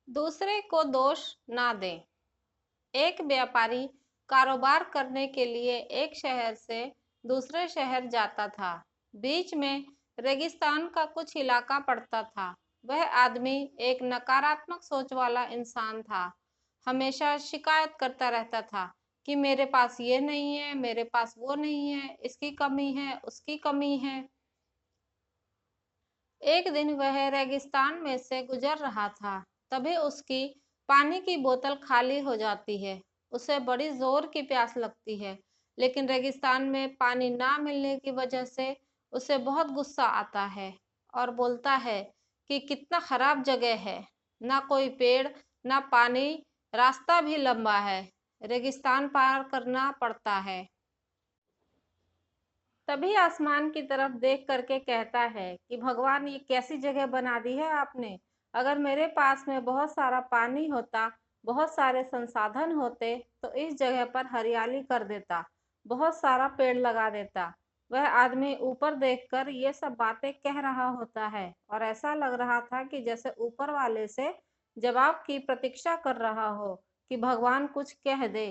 दूसरे को दोष ना दें। एक व्यापारी कारोबार करने के लिए एक शहर से दूसरे शहर जाता था। बीच में रेगिस्तान का कुछ इलाका पड़ता था। वह आदमी एक नकारात्मक सोच वाला इंसान था। हमेशा शिकायत करता रहता था कि मेरे पास ये नहीं है, मेरे पास वो नहीं है, इसकी कमी है, उसकी कमी है। एक दिन वह रेगिस्तान में से गुजर रहा था। तभी उसकी पानी की बोतल खाली हो जाती है। उसे बड़ी जोर की प्यास लगती है, लेकिन रेगिस्तान में पानी ना मिलने की वजह से उसे बहुत गुस्सा आता है और बोलता है कि कितना खराब जगह है, ना कोई पेड़, ना पानी, रास्ता भी लंबा है, रेगिस्तान पार करना पड़ता है। तभी आसमान की तरफ देख करके कहता है कि भगवान, ये कैसी जगह बना दी है आपने। अगर मेरे पास में बहुत सारा पानी होता, बहुत सारे संसाधन होते, तो इस जगह पर हरियाली कर देता, बहुत सारा पेड़ लगा देता। वह आदमी ऊपर देखकर ये सब बातें कह रहा होता है और ऐसा लग रहा था कि जैसे ऊपर वाले से जवाब की प्रतीक्षा कर रहा हो कि भगवान कुछ कह दे।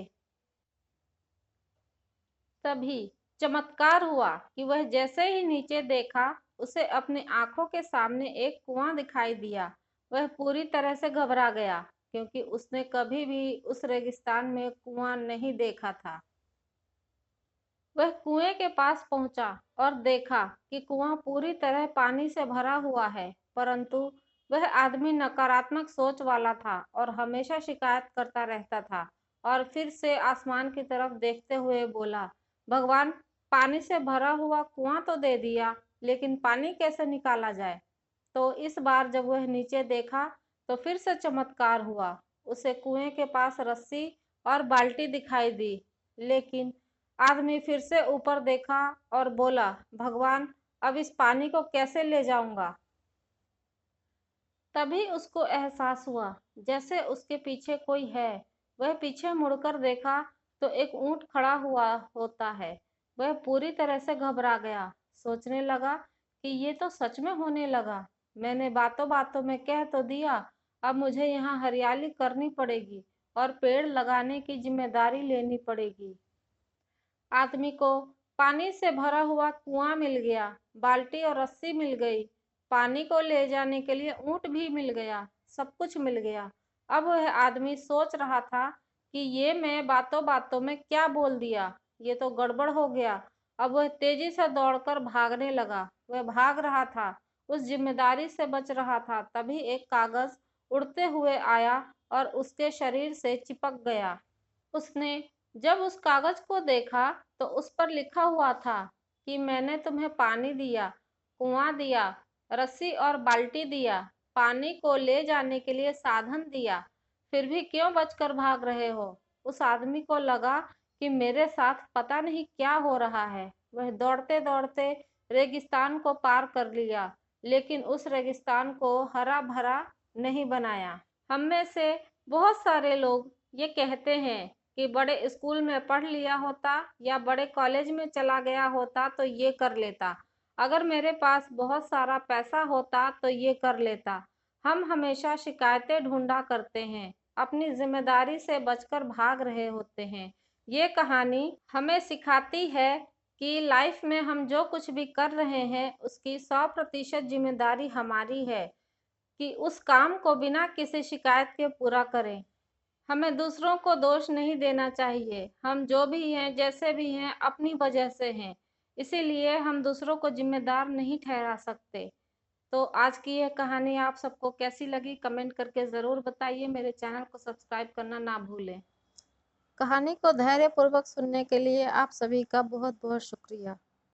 तभी चमत्कार हुआ कि वह जैसे ही नीचे देखा, उसे अपनी आंखों के सामने एक कुआं दिखाई दिया। वह पूरी तरह से घबरा गया, क्योंकि उसने कभी भी उस रेगिस्तान में कुआं नहीं देखा था। वह कुएं के पास पहुंचा और देखा कि कुआं पूरी तरह पानी से भरा हुआ है, परंतु वह आदमी नकारात्मक सोच वाला था और हमेशा शिकायत करता रहता था। और फिर से आसमान की तरफ देखते हुए बोला, भगवान, पानी से भरा हुआ कुआं तो दे दिया, लेकिन पानी कैसे निकाला जाए। तो इस बार जब वह नीचे देखा, तो फिर से चमत्कार हुआ। उसे कुएं के पास रस्सी और बाल्टी दिखाई दी, लेकिन आदमी फिर से ऊपर देखा और बोला, भगवान, अब इस पानी को कैसे ले जाऊंगा। तभी उसको एहसास हुआ जैसे उसके पीछे कोई है। वह पीछे मुड़कर देखा तो एक ऊंट खड़ा हुआ होता है। वह पूरी तरह से घबरा गया, सोचने लगा कि ये तो सच में होने लगा। मैंने बातों बातों में कह तो दिया, अब मुझे यहाँ हरियाली करनी पड़ेगी और पेड़ लगाने की जिम्मेदारी लेनी पड़ेगी। आदमी को पानी से भरा हुआ कुआं मिल गया, बाल्टी और रस्सी मिल गई, पानी को ले जाने के लिए ऊंट भी मिल गया, सब कुछ मिल गया। अब वह आदमी सोच रहा था कि ये मैं बातों बातों में क्या बोल दिया, ये तो गड़बड़ हो गया। अब वह तेजी से दौड़कर भागने लगा। वह भाग रहा था, उस जिम्मेदारी से बच रहा था। तभी एक कागज उड़ते हुए आया और उसके शरीर से चिपक गया। उसने जब उस कागज को देखा, तो उस पर लिखा हुआ था कि मैंने तुम्हें पानी दिया, कुआं दिया, रस्सी और बाल्टी दिया, पानी को ले जाने के लिए साधन दिया, फिर भी क्यों बचकर भाग रहे हो। उस आदमी को लगा कि मेरे साथ पता नहीं क्या हो रहा है। वह दौड़ते दौड़ते रेगिस्तान को पार कर लिया, लेकिन उस रेगिस्तान को हरा भरा नहीं बनाया। हम में से बहुत सारे लोग ये कहते हैं कि बड़े स्कूल में पढ़ लिया होता या बड़े कॉलेज में चला गया होता तो ये कर लेता, अगर मेरे पास बहुत सारा पैसा होता तो ये कर लेता। हम हमेशा शिकायतें ढूंढा करते हैं, अपनी जिम्मेदारी से बचकर भाग रहे होते हैं। ये कहानी हमें सिखाती है कि लाइफ में हम जो कुछ भी कर रहे हैं, उसकी 100% जिम्मेदारी हमारी है, कि उस काम को बिना किसी शिकायत के पूरा करें। हमें दूसरों को दोष नहीं देना चाहिए। हम जो भी हैं, जैसे भी हैं, अपनी वजह से हैं, इसीलिए हम दूसरों को जिम्मेदार नहीं ठहरा सकते। तो आज की यह कहानी आप सबको कैसी लगी, कमेंट करके ज़रूर बताइए। मेरे चैनल को सब्सक्राइब करना ना भूलें। कहानी को धैर्यपूर्वक सुनने के लिए आप सभी का बहुत बहुत शुक्रिया।